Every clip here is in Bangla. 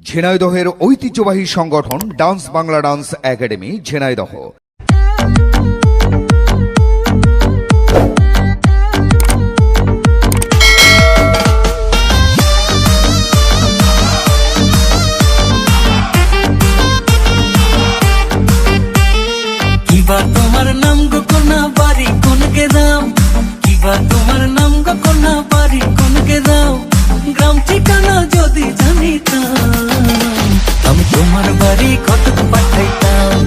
ঝিনাইদহের ঐতিহ্যবাহী সংগঠন dance Bangla dance academy Jhenaidah. কিবা তোমার নাম গো কোনা বাড়ি কোন গ্রাম, কিবা তোমার নাম গো কোনা বাড়ি কোন গ্রাম, গ্রাম ঠিকানা যদি জানিতাম আমি তোমার বাড়ি কটক পাঠাইতাম,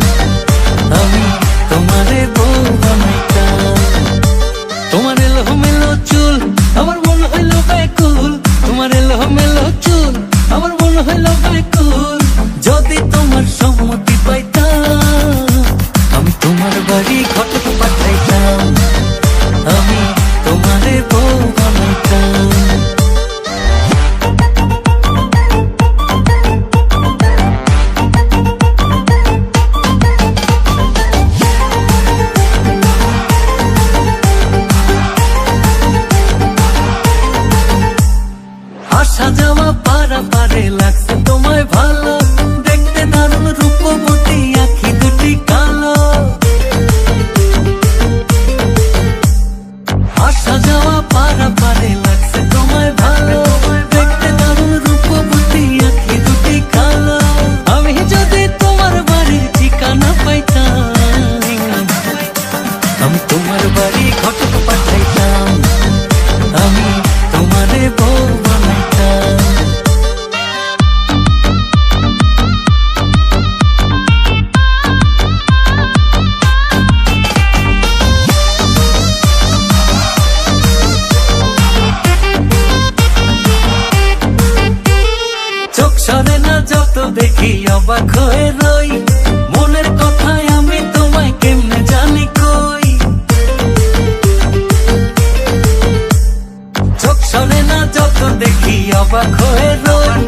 আমি তোমারে বউ বানাইতাম। তোমার এলোমেলো চুল আমার মন হইল ব্যাকুল, তোমার এলোমেলো চুল আমার মন হইল ব্যাকুল, যদি তোমার সম্মতি পাইতাম আমি তোমার বাড়ি কটক পাঠাইতাম, আমি তোমারে বউ বানাইতাম। আসা যাওয়া পারা পারে লাগছে তোমায় ভালো, দেখতে দারুণ রূপবতী আখি দুটি কালো। আসা যাওয়া পারা পারে লাগছে তোমায় ভালো, দেখতে দারুণ রূপবতী আখি দুটি কালো। আমি যদি তোমার বাড়ির ঠিকানা পাইতাম আমি তোমার বাড়ি ঘটক পাঠাইতাম, আমি তোমারে বউ বানাইতাম। চোখ সরে না যত দেখি অবাক হয়ে রই, মনের কথায় আমি তোমায় কেমনে জানি কই। চোখ সরে না যত দেখি অবাক হয়ে রই,